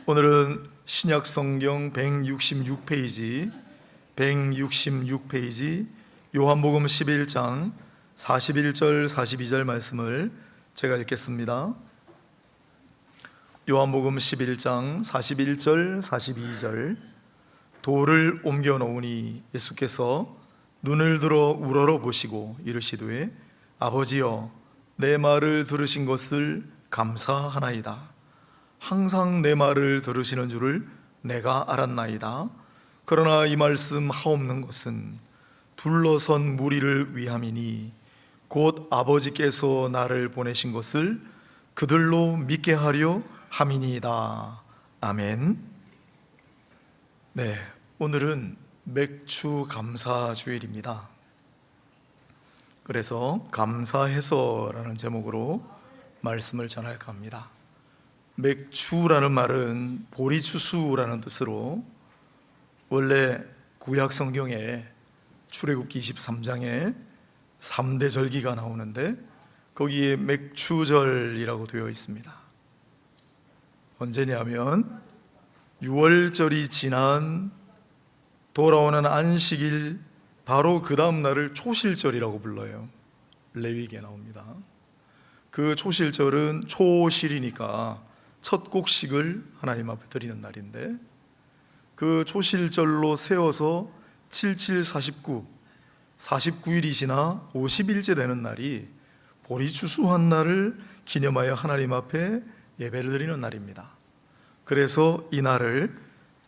오늘은 신약성경 166페이지 요한복음 11장 41절 42절 말씀을 제가 읽겠습니다. 요한복음 11장 41절 42절. 돌을 옮겨 놓으니 예수께서 눈을 들어 우러러 보시고 이르시되 아버지여, 내 말을 들으신 것을 감사하나이다. 항상 내 말을 들으시는 줄을 내가 알았나이다. 그러나 이 말씀 하옵는 것은 둘러선 무리를 위함이니 곧 아버지께서 나를 보내신 것을 그들로 믿게 하려 함이니이다. 아멘. 네, 오늘은 맥주 감사 주일입니다. 그래서 감사해서라는 제목으로 말씀을 전할까 합니다. 맥주라는 말은 보리주스라는 뜻으로 원래 구약 성경에 출애굽기 23장에 3대 절기가 나오는데 거기에 맥주절이라고 되어 있습니다. 언제냐면 6월절이 지난 돌아오는 안식일 바로 그 다음 날을 초실절이라고 불러요. 레위기에 나옵니다. 그 초실절은 초실이니까 첫 곡식을 하나님 앞에 드리는 날인데, 그 초실절로 세워서 7749 49일이 지나 50일째 되는 날이 보리추수한 날을 기념하여 하나님 앞에 예배를 드리는 날입니다. 그래서 이 날을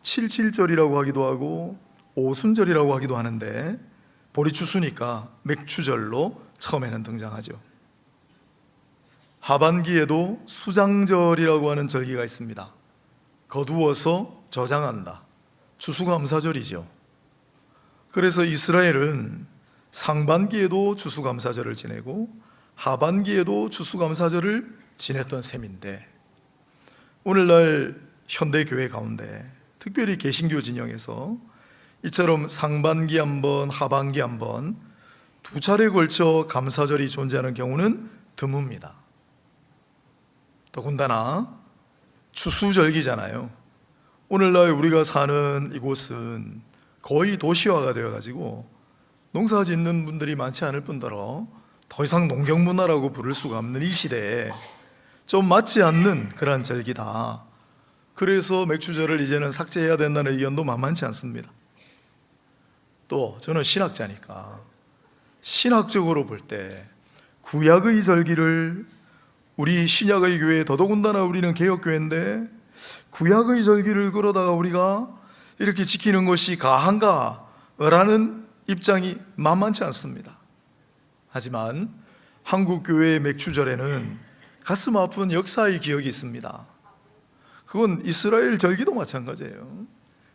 77절이라고 하기도 하고 오순절이라고 하기도 하는데, 보리추수니까 맥주절로 처음에는 등장하죠. 하반기에도 수장절이라고 하는 절기가 있습니다. 거두어서 저장한다. 추수감사절이죠. 그래서 이스라엘은 상반기에도 추수감사절을 지내고 하반기에도 추수감사절을 지냈던 셈인데, 오늘날 현대교회 가운데 특별히 개신교 진영에서 이처럼 상반기 한번 하반기 한번 두 차례에 걸쳐 감사절이 존재하는 경우는 드뭅니다. 더군다나 추수절기잖아요. 오늘날 우리가 사는 이곳은 거의 도시화가 되어가지고 농사 짓는 분들이 많지 않을 뿐더러 더 이상 농경문화라고 부를 수가 없는 이 시대에 좀 맞지 않는 그러한 절기다. 그래서 맥주절을 이제는 삭제해야 된다는 의견도 만만치 않습니다. 또 저는 신학자니까 신학적으로 볼 때 구약의 절기를 우리 신약의 교회, 더더군다나 우리는 개혁교회인데 구약의 절기를 그러다가 우리가 이렇게 지키는 것이 가한가? 라는 입장이 만만치 않습니다. 하지만 한국교회의 맥주절에는 가슴 아픈 역사의 기억이 있습니다. 그건 이스라엘 절기도 마찬가지예요.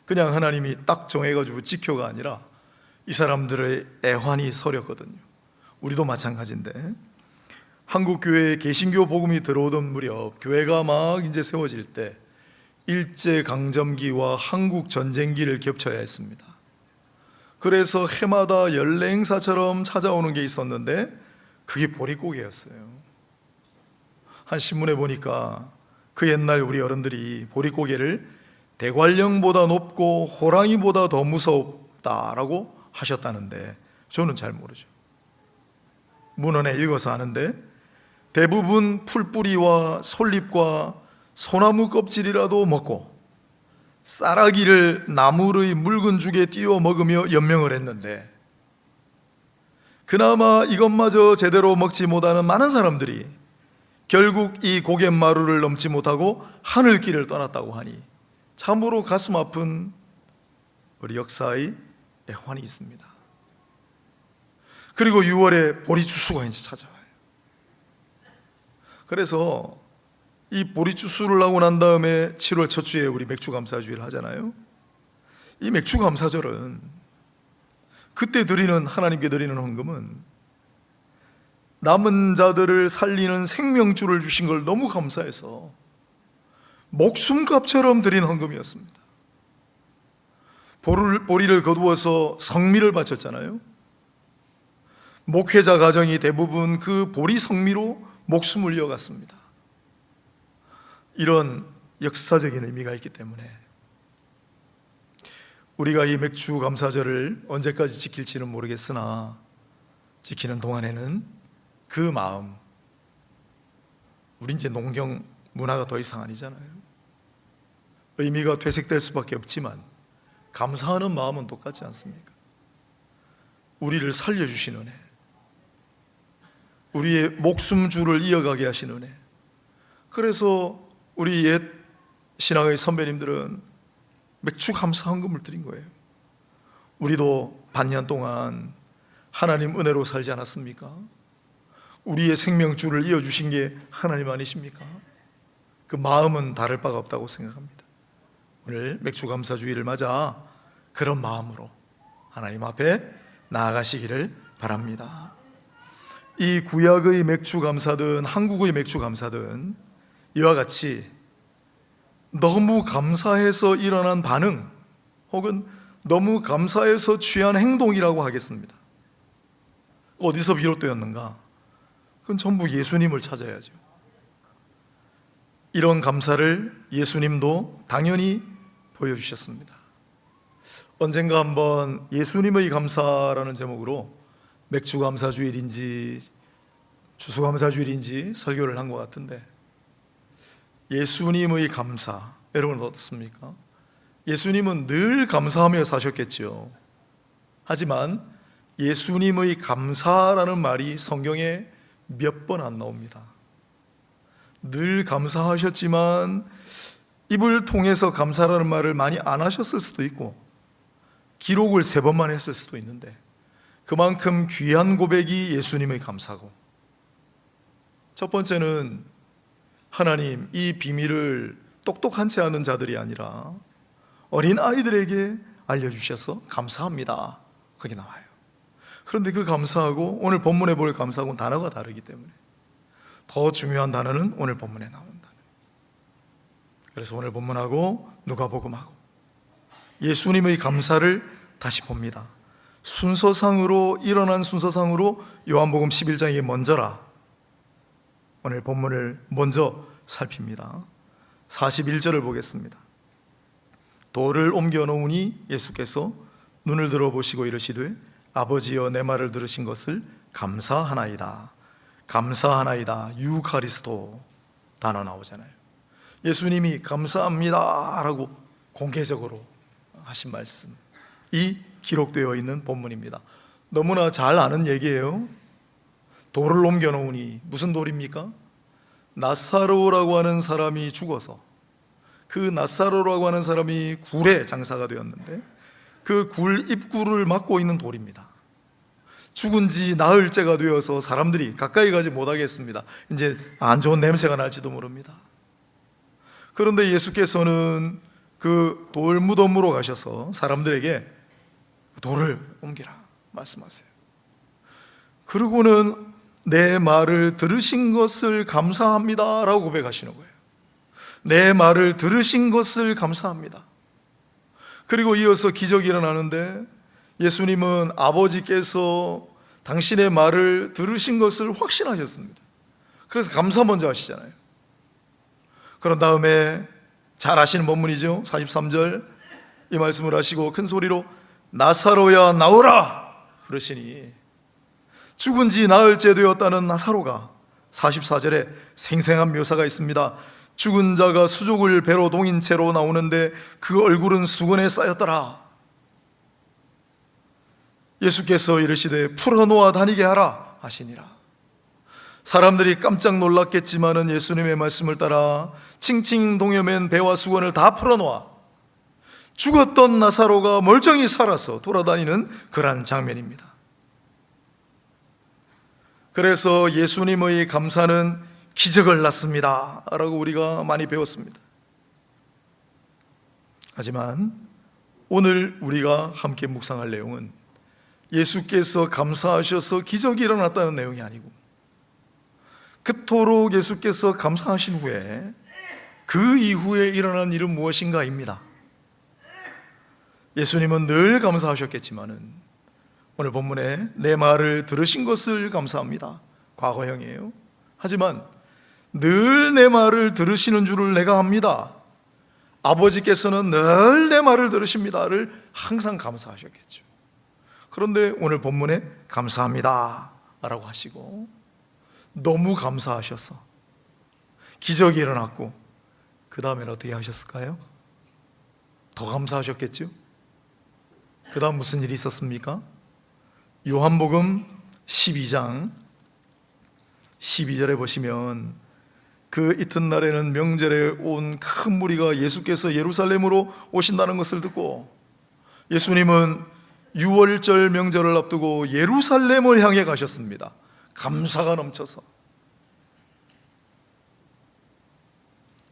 그냥 하나님이 딱 정해가지고 지켜가 아니라 이 사람들의 애환이 서렸거든요. 우리도 마찬가지인데, 한국교회에 개신교 복음이 들어오던 무렵 교회가 막 이제 세워질 때 일제강점기와 한국전쟁기를 겹쳐야 했습니다. 그래서 해마다 연례 행사처럼 찾아오는 게 있었는데 그게 보릿고개였어요. 한 신문에 보니까 그 옛날 우리 어른들이 보릿고개를 대관령보다 높고 호랑이보다 더 무섭다라고 하셨다는데 저는 잘 모르죠. 문헌에 읽어서 아는데 대부분 풀뿌리와 솔잎과 소나무 껍질이라도 먹고 쌀아기를 나물의 묽은 죽에 띄워 먹으며 연명을 했는데, 그나마 이것마저 제대로 먹지 못하는 많은 사람들이 결국 이 고갯마루를 넘지 못하고 하늘길을 떠났다고 하니 참으로 가슴 아픈 우리 역사의 애환이 있습니다. 그리고 6월에 보리추수가 이제 찾아와요. 그래서 이 보리추수를 하고 난 다음에 7월 첫 주에 우리 맥주감사주의를 하잖아요. 이 맥주감사절은 그때 드리는, 하나님께 드리는 헌금은 남은 자들을 살리는 생명줄을 주신 걸 너무 감사해서 목숨값처럼 드린 헌금이었습니다. 보리를 거두어서 성미를 바쳤잖아요. 목회자 가정이 대부분 그 보리 성미로 목숨을 이어갔습니다. 이런 역사적인 의미가 있기 때문에 우리가 이 맥주 감사절을 언제까지 지킬지는 모르겠으나 지키는 동안에는 그 마음, 우린 이제 농경 문화가 더 이상 아니잖아요. 의미가 퇴색될 수밖에 없지만 감사하는 마음은 똑같지 않습니까? 우리를 살려주신 은혜, 우리의 목숨줄을 이어가게 하신 은혜. 그래서 우리 옛 신앙의 선배님들은 맥주 감사 헌금을 드린 거예요. 우리도 반년 동안 하나님 은혜로 살지 않았습니까? 우리의 생명줄을 이어주신 게 하나님 아니십니까? 그 마음은 다를 바가 없다고 생각합니다. 오늘 맥주 감사주의를 맞아 그런 마음으로 하나님 앞에 나아가시기를 바랍니다. 이 구약의 맥주 감사든 한국의 맥주 감사든 이와 같이 너무 감사해서 일어난 반응 혹은 너무 감사해서 취한 행동이라고 하겠습니다. 어디서 비롯되었는가? 그건 전부 예수님을 찾아야죠. 이런 감사를 예수님도 당연히 보여주셨습니다. 언젠가 한번 예수님의 감사라는 제목으로 맥주 감사주일인지 주수 감사주일인지 설교를 한 것 같은데, 예수님의 감사, 여러분 어떻습니까? 예수님은 늘 감사하며 사셨겠죠. 하지만 예수님의 감사라는 말이 성경에 몇 번 안 나옵니다. 늘 감사하셨지만 입을 통해서 감사라는 말을 많이 안 하셨을 수도 있고 기록을 3번만 했을 수도 있는데 그만큼 귀한 고백이 예수님의 감사고, 첫 번째는 하나님 이 비밀을 똑똑한 채 하는 자들이 아니라 어린 아이들에게 알려주셔서 감사합니다, 그게 나와요. 그런데 그 감사하고 오늘 본문에 볼 감사하고는 단어가 다르기 때문에 더 중요한 단어는 오늘 본문에 나온 단어. 그래서 오늘 본문하고 누가복음하고 예수님의 감사를 다시 봅니다. 순서상으로 일어난 순서상으로 요한복음 11장이 먼저라 오늘 본문을 먼저 살핍니다. 41절을 보겠습니다. 돌을 옮겨 놓으니 예수께서 눈을 들어보시고 이르시되 아버지여 내 말을 들으신 것을 감사하나이다. 감사하나이다. 유카리스토 단어 나오잖아요. 예수님이 감사합니다 라고 공개적으로 하신 말씀이 기록되어 있는 본문입니다. 너무나 잘 아는 얘기예요. 돌을 옮겨 놓으니 무슨 돌입니까? 나사로라고 하는 사람이 죽어서 그 나사로라고 하는 사람이 굴에 장사가 되었는데 그 굴 입구를 막고 있는 돌입니다. 죽은 지 나흘째가 되어서 사람들이 가까이 가지 못하겠습니다. 이제 안 좋은 냄새가 날지도 모릅니다. 그런데 예수께서는 그 돌 무덤으로 가셔서 사람들에게 돌을 옮기라 말씀하세요. 그리고는 내 말을 들으신 것을 감사합니다 라고 고백하시는 거예요. 내 말을 들으신 것을 감사합니다. 그리고 이어서 기적이 일어나는데 예수님은 아버지께서 당신의 말을 들으신 것을 확신하셨습니다. 그래서 감사 먼저 하시잖아요. 그런 다음에 잘 아시는 본문이죠. 43절 이 말씀을 하시고 큰 소리로 나사로야 나오라 그러시니 죽은 지 나흘째 되었다는 나사로가 44절에 생생한 묘사가 있습니다. 죽은 자가 수족을 배로 동인 채로 나오는데 그 얼굴은 수건에 쌓였더라. 예수께서 이르시되 풀어놓아 다니게 하라 하시니라. 사람들이 깜짝 놀랐겠지만은 예수님의 말씀을 따라 칭칭 동여맨 배와 수건을 다 풀어놓아 죽었던 나사로가 멀쩡히 살아서 돌아다니는 그러한 장면입니다. 그래서 예수님의 감사는 기적을 낳습니다 라고 우리가 많이 배웠습니다. 하지만 오늘 우리가 함께 묵상할 내용은 예수께서 감사하셔서 기적이 일어났다는 내용이 아니고 그토록 예수께서 감사하신 후에 그 이후에 일어난 일은 무엇인가입니다. 예수님은 늘 감사하셨겠지만은 오늘 본문에 내 말을 들으신 것을 감사합니다. 과거형이에요. 하지만 늘 내 말을 들으시는 줄을 내가 압니다. 아버지께서는 늘 내 말을 들으십니다를 항상 감사하셨겠죠. 그런데 오늘 본문에 감사합니다 라고 하시고 너무 감사하셔서 기적이 일어났고 그 다음에는 어떻게 하셨을까요? 더 감사하셨겠죠? 그 다음 무슨 일이 있었습니까? 요한복음 12장 12절에 보시면 그 이튿날에는 명절에 온 큰 무리가 예수께서 예루살렘으로 오신다는 것을 듣고 예수님은 유월절 명절을 앞두고 예루살렘을 향해 가셨습니다. 감사가 넘쳐서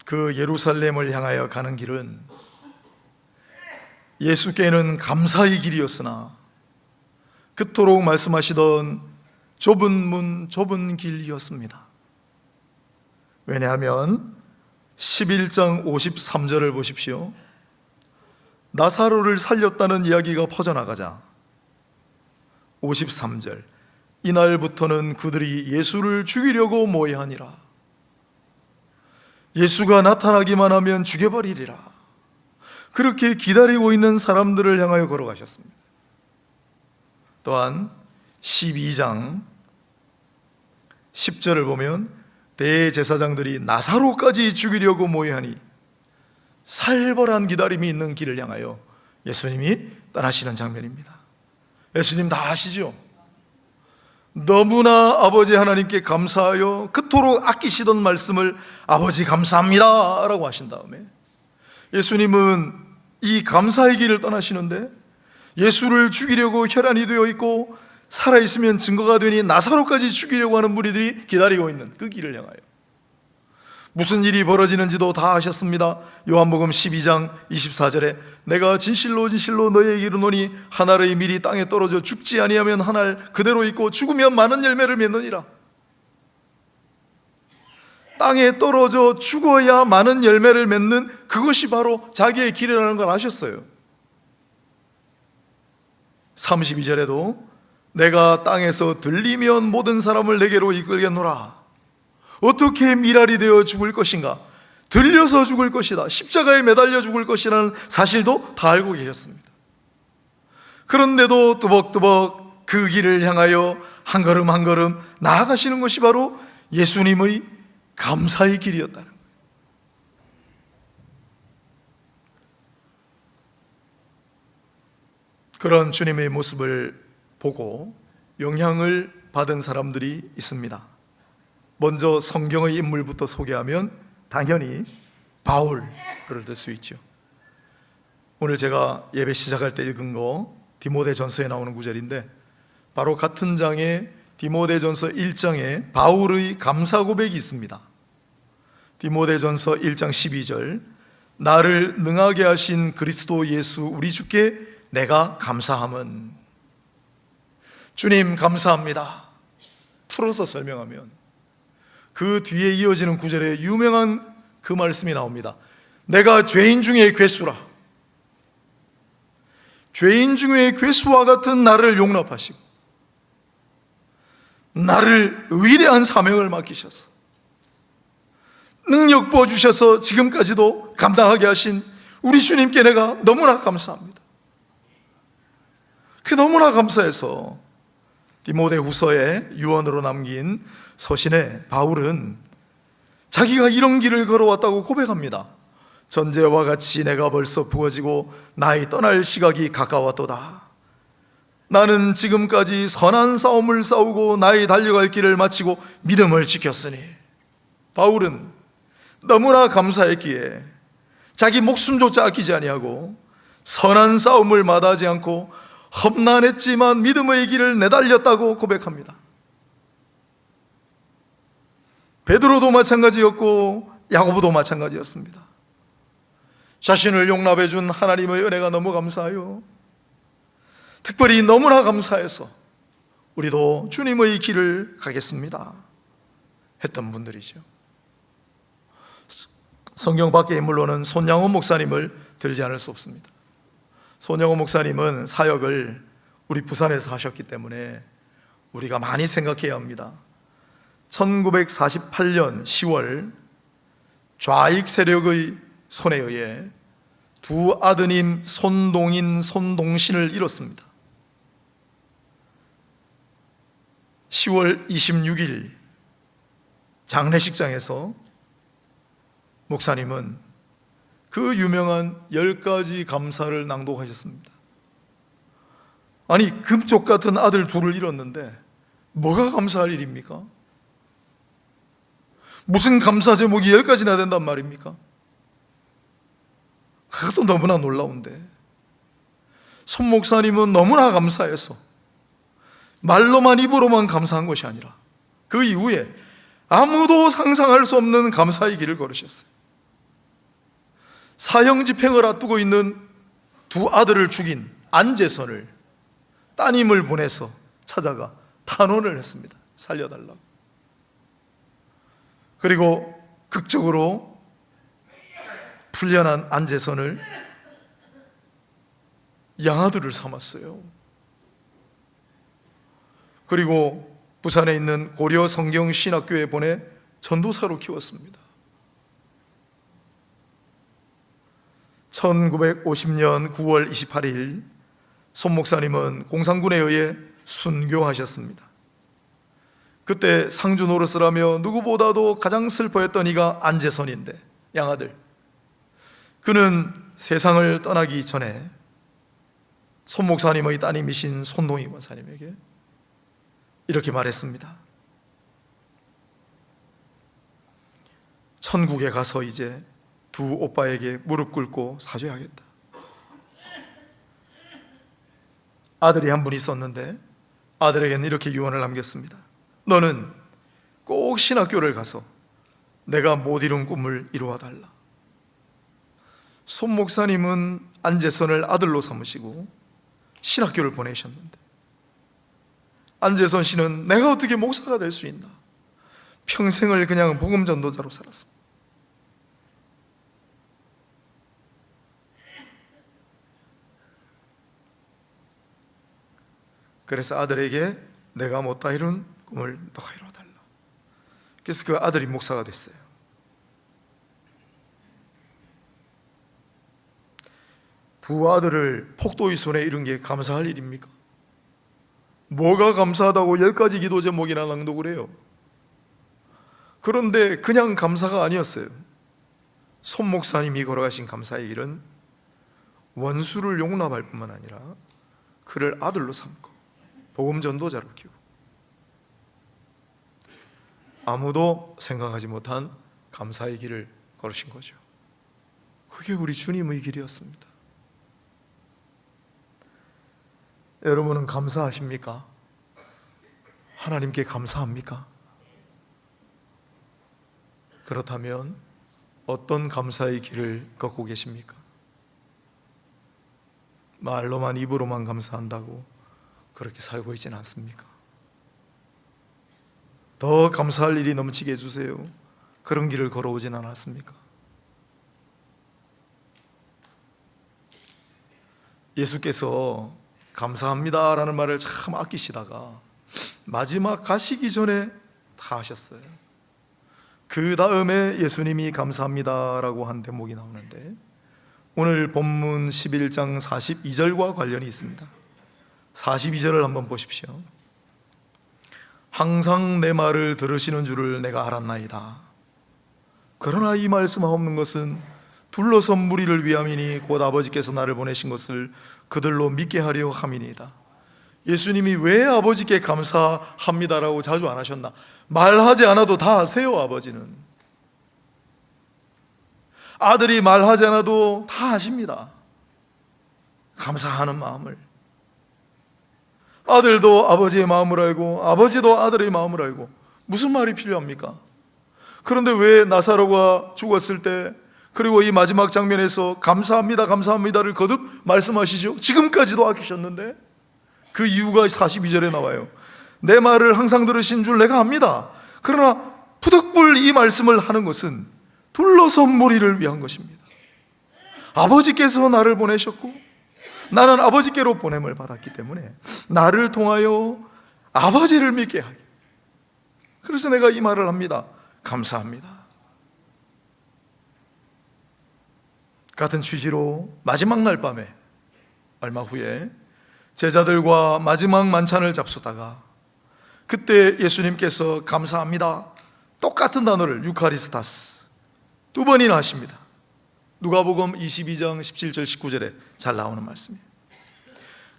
그 예루살렘을 향하여 가는 길은 예수께는 감사의 길이었으나 그토록 말씀하시던 좁은 문, 좁은 길이었습니다. 왜냐하면 11장 53절을 보십시오. 나사로를 살렸다는 이야기가 퍼져나가자 53절 이날부터는 그들이 예수를 죽이려고 모여하니라. 예수가 나타나기만 하면 죽여버리리라. 그렇게 기다리고 있는 사람들을 향하여 걸어가셨습니다. 또한 12장 10절을 보면 대제사장들이 나사로까지 죽이려고 모여하니 살벌한 기다림이 있는 길을 향하여 예수님이 떠나시는 장면입니다. 예수님 다 아시죠? 너무나 아버지 하나님께 감사하여 그토록 아끼시던 말씀을 아버지 감사합니다 라고 하신 다음에 예수님은 이 감사의 길을 떠나시는데 예수를 죽이려고 혈안이 되어 있고 살아있으면 증거가 되니 나사로까지 죽이려고 하는 무리들이 기다리고 있는 그 길을 향하여 무슨 일이 벌어지는지도 다 아셨습니다. 요한복음 12장 24절에 내가 진실로 진실로 너희에게 이르노니 한 알의 밀이 땅에 떨어져 죽지 아니하면 한 알 그대로 있고 죽으면 많은 열매를 맺느니라. 땅에 떨어져 죽어야 많은 열매를 맺는 그것이 바로 자기의 길이라는 걸 아셨어요. 32절에도 내가 땅에서 들리면 모든 사람을 내게로 이끌겠노라. 어떻게 미랄이 되어 죽을 것인가? 들려서 죽을 것이다. 십자가에 매달려 죽을 것이라는 사실도 다 알고 계셨습니다. 그런데도 뚜벅뚜벅 그 길을 향하여 한 걸음 한 걸음 나아가시는 것이 바로 예수님의 감사의 길이었다는 거예요. 그런 주님의 모습을 보고 영향을 받은 사람들이 있습니다. 먼저 성경의 인물부터 소개하면 당연히 바울을 들 수 있죠. 오늘 제가 예배 시작할 때 읽은 거 디모데전서에 나오는 구절인데 바로 같은 장에 디모데전서 1장에 바울의 감사 고백이 있습니다. 디모데전서 1장 12절 나를 능하게 하신 그리스도 예수 우리 주께 내가 감사함은 주님 감사합니다. 풀어서 설명하면 그 뒤에 이어지는 구절에 유명한 그 말씀이 나옵니다. 내가 죄인 중에 괴수라. 죄인 중에 괴수와 같은 나를 용납하시고 나를 위대한 사명을 맡기셔서 능력 부어주셔서 지금까지도 감당하게 하신 우리 주님께 내가 너무나 감사합니다. 그 너무나 감사해서 디모데후서에 유언으로 남긴 서신에 바울은 자기가 이런 길을 걸어왔다고 고백합니다. 전제와 같이 내가 벌써 부어지고 나의 떠날 시각이 가까웠도다. 나는 지금까지 선한 싸움을 싸우고 나의 달려갈 길을 마치고 믿음을 지켰으니. 바울은 너무나 감사했기에 자기 목숨조차 아끼지 아니하고 선한 싸움을 마다하지 않고 험난했지만 믿음의 길을 내달렸다고 고백합니다. 베드로도 마찬가지였고 야고보도 마찬가지였습니다. 자신을 용납해 준 하나님의 은혜가 너무 감사해요. 특별히 너무나 감사해서 우리도 주님의 길을 가겠습니다 했던 분들이죠. 성경 밖의 인물로는 손양호 목사님을 들지 않을 수 없습니다. 손양호 목사님은 사역을 우리 부산에서 하셨기 때문에 우리가 많이 생각해야 합니다. 1948년 10월 좌익 세력의 손에 의해 두 아드님 손동인, 손동신을 잃었습니다. 10월 26일 장례식장에서 목사님은 그 유명한 10가지 감사를 낭독하셨습니다. 아니, 금쪽 같은 아들 둘을 잃었는데 뭐가 감사할 일입니까? 무슨 감사 제목이 10가지나 된단 말입니까? 그것도 너무나 놀라운데, 손 목사님은 너무나 감사해서 말로만, 입으로만 감사한 것이 아니라 그 이후에 아무도 상상할 수 없는 감사의 길을 걸으셨어요. 사형 집행을 앞두고 있는 두 아들을 죽인 안재선을 따님을 보내서 찾아가 탄원을 했습니다. 살려달라고. 그리고 극적으로 풀려난 안재선을 양아들을 삼았어요. 그리고 부산에 있는 고려 성경신학교에 보내 전도사로 키웠습니다. 1950년 9월 28일 손 목사님은 공산군에 의해 순교하셨습니다. 그때 상주 노릇을 하며 누구보다도 가장 슬퍼했던 이가 안재선인데, 양아들, 그는 세상을 떠나기 전에 손 목사님의 따님이신 손동희 권사님에게 이렇게 말했습니다. 천국에 가서 이제 두 오빠에게 무릎 꿇고 사죄하겠다. 아들이 한 분 있었는데 아들에게는 이렇게 유언을 남겼습니다. 너는 꼭 신학교를 가서 내가 못 이룬 꿈을 이루어 달라. 손 목사님은 안재선을 아들로 삼으시고 신학교를 보내셨는데, 안재선 씨는 내가 어떻게 목사가 될 수 있나, 평생을 그냥 복음 전도자로 살았습니다. 그래서 아들에게 내가 못 다 이룬 꿈을 너가 이루어달라. 그래서 그 아들이 목사가 됐어요. 두 아들을 폭도의 손에 잃은 게 감사할 일입니까? 뭐가 감사하다고 10가지 기도 제목이나 낭독을 해요? 그런데 그냥 감사가 아니었어요. 손 목사님이 걸어가신 감사의 길은 원수를 용납할 뿐만 아니라 그를 아들로 삼고 복음 전도자로 키우고, 아무도 생각하지 못한 감사의 길을 걸으신 거죠. 그게 우리 주님의 길이었습니다. 여러분은 감사하십니까? 하나님께 감사합니까? 그렇다면 어떤 감사의 길을 걷고 계십니까? 말로만, 입으로만 감사한다고 그렇게 살고 있지는 않습니까? 더 감사할 일이 넘치게 해주세요. 그런 길을 걸어오진 않았습니까? 예수께서 감사합니다라는 말을 참 아끼시다가 마지막 가시기 전에 다 하셨어요. 그 다음에 예수님이 감사합니다라고 한 대목이 나오는데, 오늘 본문 11장 42절과 관련이 있습니다. 42절을 한번 보십시오. 항상 내 말을 들으시는 줄을 내가 알았나이다. 그러나 이 말씀하옵는 것은 둘러선 무리를 위함이니 곧 아버지께서 나를 보내신 것을 그들로 믿게 하려 함이니이다. 예수님이 왜 아버지께 감사합니다라고 자주 안 하셨나? 말하지 않아도 다 아세요. 아버지는 아들이 말하지 않아도 다 아십니다. 감사하는 마음을. 아들도 아버지의 마음을 알고 아버지도 아들의 마음을 알고. 무슨 말이 필요합니까? 그런데 왜 나사로가 죽었을 때, 그리고 이 마지막 장면에서 감사합니다, 감사합니다를 거듭 말씀하시죠? 지금까지도 아끼셨는데. 그 이유가 42절에 나와요. 내 말을 항상 들으신 줄 내가 압니다. 그러나 푸득불 이 말씀을 하는 것은 둘러선 무리를 위한 것입니다. 아버지께서 나를 보내셨고 나는 아버지께로 보냄을 받았기 때문에 나를 통하여 아버지를 믿게 하기. 그래서 내가 이 말을 합니다. 감사합니다. 같은 취지로 마지막 날 밤에 얼마 후에 제자들과 마지막 만찬을 잡수다가 그때 예수님께서 감사합니다, 똑같은 단어를 유카리스타스 두 번이나 하십니다. 누가복음 22장 17절 19절에 잘 나오는 말씀이에요.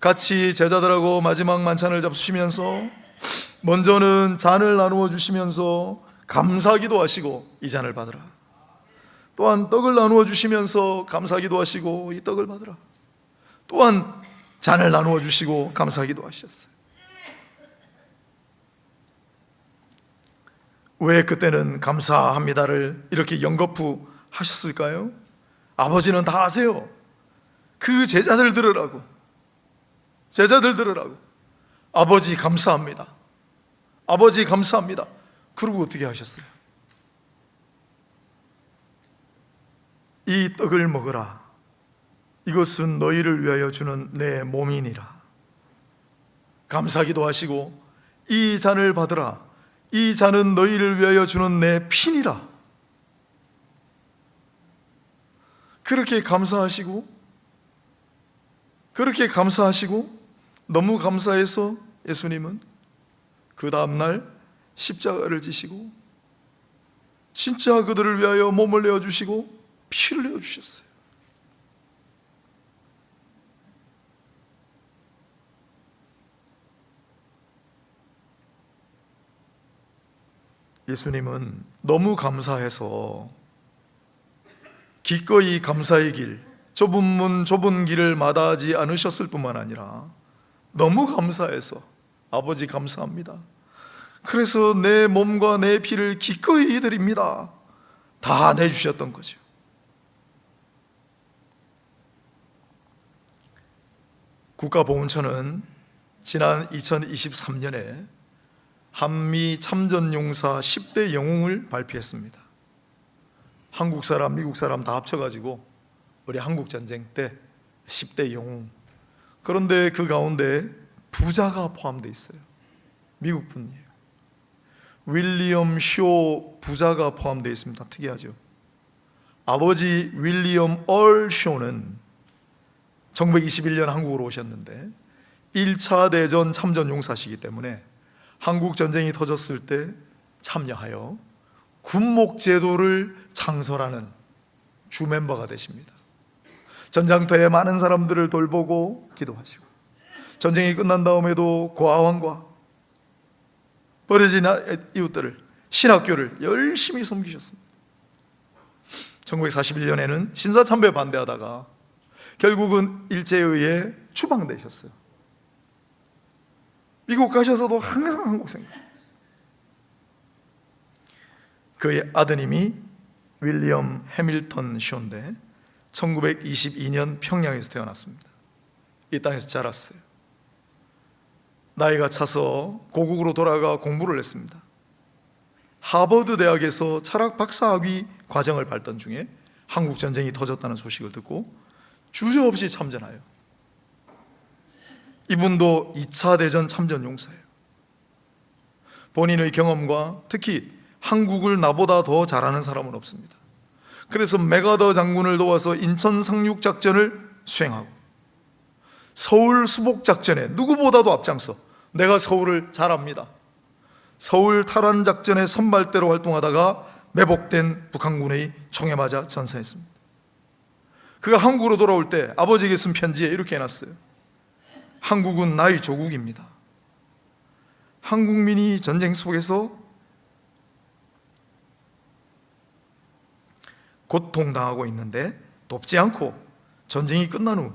같이 제자들하고 마지막 만찬을 잡수시면서 먼저는 잔을 나누어 주시면서 감사기도 하시고 이 잔을 받으라. 또한 떡을 나누어 주시면서 감사기도 하시고 이 떡을 받으라. 또한 잔을 나누어 주시고 감사기도 하셨어요. 왜 그때는 감사합니다를 이렇게 연거푸 하셨을까요? 아버지는 다 아세요. 그 제자들 들으라고. 아버지 감사합니다. 아버지 감사합니다. 그러고 어떻게 하셨어요? 이 떡을 먹으라. 이것은 너희를 위하여 주는 내 몸이니라. 감사기도 하시고 이 잔을 받으라. 이 잔은 너희를 위하여 주는 내 피니라. 그렇게 감사하시고 너무 감사해서 예수님은 그 다음날 십자가를 지시고 진짜 그들을 위하여 몸을 내어주시고 피를 내어주셨어요. 예수님은 너무 감사해서 기꺼이 감사의 길, 좁은 문 좁은 길을 마다하지 않으셨을 뿐만 아니라 너무 감사해서 아버지 감사합니다, 그래서 내 몸과 내 피를 기꺼이 드립니다, 다 내주셨던 거죠. 국가보훈처는 지난 2023년에 한미 참전용사 10대 영웅을 발표했습니다. 한국 사람, 미국 사람 다 합쳐가지고 우리 한국전쟁 때 10대 영웅. 그런데 그 가운데 부자가 포함되어 있어요. 미국 분이에요. 윌리엄 쇼 부자가 포함되어 있습니다. 특이하죠. 아버지 윌리엄 얼 쇼는 1921년 한국으로 오셨는데 1차 대전 참전용사시기 때문에 한국전쟁이 터졌을 때 참여하여 군목제도를 창설하는 주 멤버가 되십니다. 전장터에 많은 사람들을 돌보고 기도하시고 전쟁이 끝난 다음에도 고아원과 버려진 이웃들을, 신학교를 열심히 섬기셨습니다. 1941년에는 신사참배에 반대하다가 결국은 일제에 의해 추방되셨어요. 미국 가셔서도 항상 한국 생각. 그의 아드님이 윌리엄 해밀턴 쇼인데 1922년 평양에서 태어났습니다. 이 땅에서 자랐어요. 나이가 차서 고국으로 돌아가 공부를 했습니다. 하버드 대학에서 철학 박사학위 과정을 밟던 중에 한국 전쟁이 터졌다는 소식을 듣고 주저없이 참전하여 이분도 2차 대전 참전 용사예요. 본인의 경험과 특히 한국을 나보다 더 잘하는 사람은 없습니다. 그래서 맥아더 장군을 도와서 인천 상륙 작전을 수행하고 서울 수복 작전에 누구보다도 앞장서 내가 서울을 잘 압니다. 서울 탈환 작전의 선발대로 활동하다가 매복된 북한군의 총에 맞아 전사했습니다. 그가 한국으로 돌아올 때 아버지에게 쓴 편지에 이렇게 해놨어요. 한국은 나의 조국입니다. 한국민이 전쟁 속에서 고통당하고 있는데 돕지 않고 전쟁이 끝난 후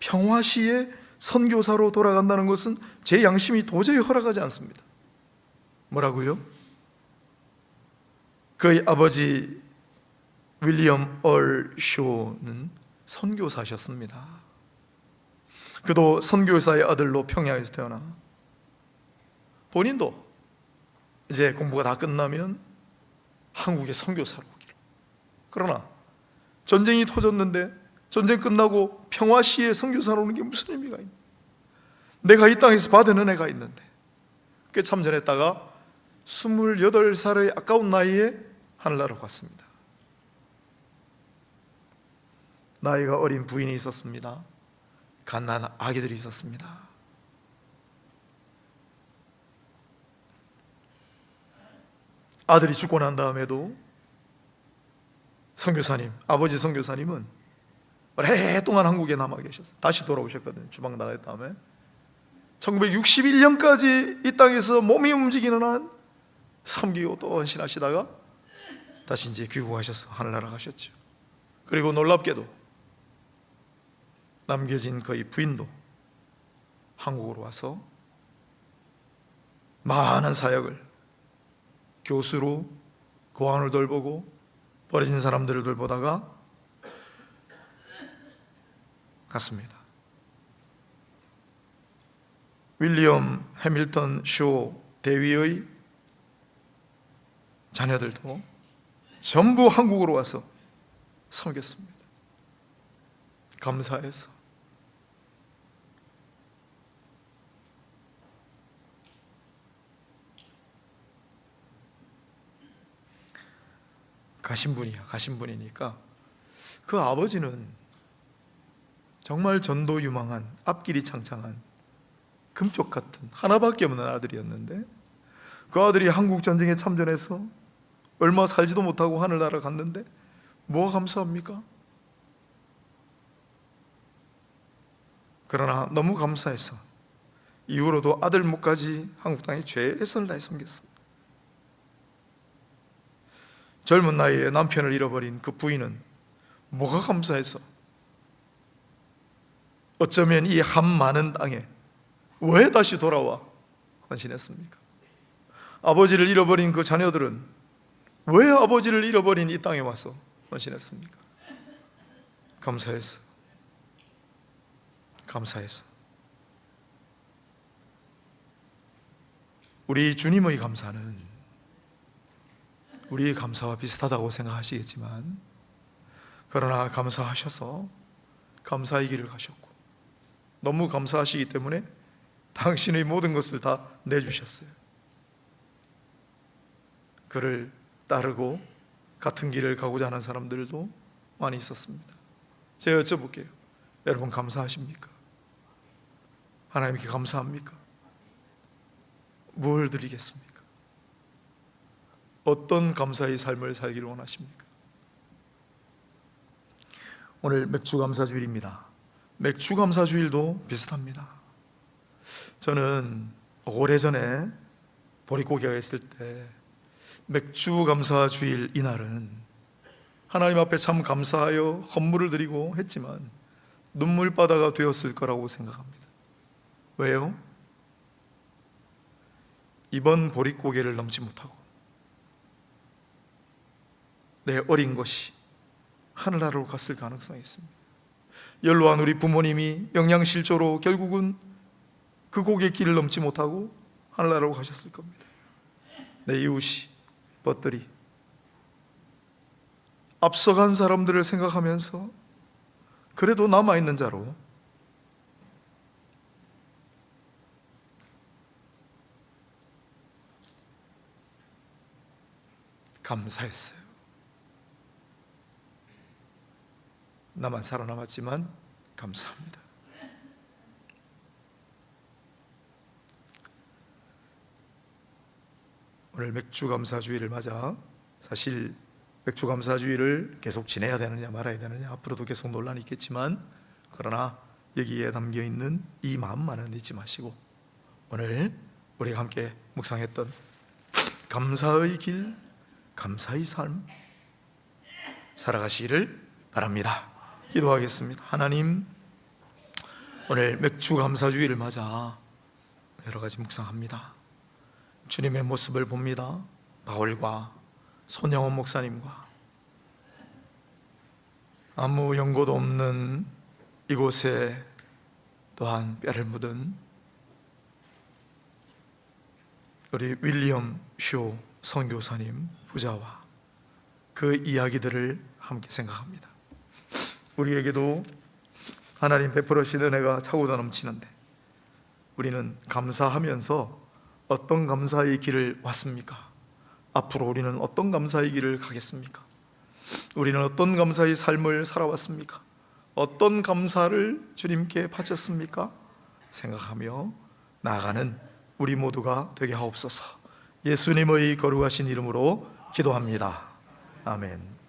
평화시에 선교사로 돌아간다는 것은 제 양심이 도저히 허락하지 않습니다. 뭐라고요? 그의 아버지 윌리엄 얼 쇼는 선교사셨습니다. 그도 선교사의 아들로 평양에서 태어나 본인도 이제 공부가 다 끝나면 한국의 선교사로 오기로. 그러나 전쟁이 터졌는데 전쟁 끝나고 평화시에 선교사로 오는 게 무슨 의미가 있나? 내가 이 땅에서 받은 은혜가 있는데 꽤 참전했다가 28살의 아까운 나이에 하늘나라로 갔습니다. 나이가 어린 부인이 있었습니다. 갓난 아기들이 있었습니다. 아들이 죽고 난 다음에도 선교사님, 아버지 선교사님은 오랫동안 한국에 남아 계셨어요. 다시 돌아오셨거든요. 주방 나갈 다음에 1961년까지 이 땅에서 몸이 움직이는 한 섬기고 또 헌신하시다가 다시 이제 귀국하셔서 하늘나라 가셨죠. 그리고 놀랍게도 남겨진 그의 부인도 한국으로 와서 많은 사역을, 교수로 고아원을 돌보고 버려진 사람들을 돌보다가 갔습니다. 윌리엄 해밀턴 쇼 대위의 자녀들도 전부 한국으로 와서 섬겼습니다. 감사해서. 가신 분이니까 그 아버지는 정말 전도 유망한, 앞길이 창창한 금쪽 같은 하나밖에 없는 아들이었는데 그 아들이 한국 전쟁에 참전해서 얼마 살지도 못하고 하늘나라 갔는데 뭐가 감사합니까? 그러나 너무 감사해서 이후로도 아들 목까지 한국 땅에 최선을 다해 섬겼습니다. 젊은 나이에 남편을 잃어버린 그 부인은 뭐가 감사해서 어쩌면 이 한 많은 땅에 왜 다시 돌아와 헌신했습니까? 아버지를 잃어버린 그 자녀들은 왜 아버지를 잃어버린 이 땅에 와서 헌신했습니까? 감사해서. 우리 주님의 감사는 우리의 감사와 비슷하다고 생각하시겠지만, 그러나 감사하셔서 감사의 길을 가셨고 너무 감사하시기 때문에 당신의 모든 것을 다 내주셨어요. 그를 따르고 같은 길을 가고자 하는 사람들도 많이 있었습니다. 제가 여쭤볼게요. 여러분 감사하십니까? 하나님께 감사합니까? 뭘 드리겠습니까? 어떤 감사의 삶을 살기를 원하십니까? 오늘 맥주감사주일입니다. 맥주감사주일도 비슷합니다. 저는 오래전에 보릿고개가 있을 때 맥주감사주일 이날은 하나님 앞에 참 감사하여 헌물을 드리고 했지만 눈물바다가 되었을 거라고 생각합니다. 왜요? 이번 보릿고개를 넘지 못하고 내 어린 것이 하늘나라로 갔을 가능성이 있습니다. 연로한 우리 부모님이 영양실조로 결국은 그 고갯길을 넘지 못하고 하늘나라로 가셨을 겁니다. 내 이웃이, 벗들이, 앞서간 사람들을 생각하면서 그래도 남아있는 자로 감사했어요. 나만 살아남았지만 감사합니다. 오늘 맥주감사주의를 맞아 사실 맥주감사주의를 계속 지내야 되느냐 말아야 되느냐 앞으로도 계속 논란이 있겠지만, 그러나 여기에 담겨있는 이 마음만은 잊지 마시고 오늘 우리가 함께 묵상했던 감사의 길, 감사의 삶 살아가시기를 바랍니다. 기도하겠습니다. 하나님, 오늘 맥주감사주의를 맞아 여러 가지 묵상합니다. 주님의 모습을 봅니다. 바울과 손영원 목사님과 아무 연고도 없는 이곳에 또한 뼈를 묻은 우리 윌리엄 쇼 선교사님 부자와 그 이야기들을 함께 생각합니다. 우리에게도 하나님 베풀으신 은혜가 차고도 넘치는데 우리는 감사하면서 어떤 감사의 길을 왔습니까? 앞으로 우리는 어떤 감사의 길을 가겠습니까? 우리는 어떤 감사의 삶을 살아왔습니까? 어떤 감사를 주님께 바쳤습니까? 생각하며 나아가는 우리 모두가 되게 하옵소서. 예수님의 거룩하신 이름으로 기도합니다. 아멘.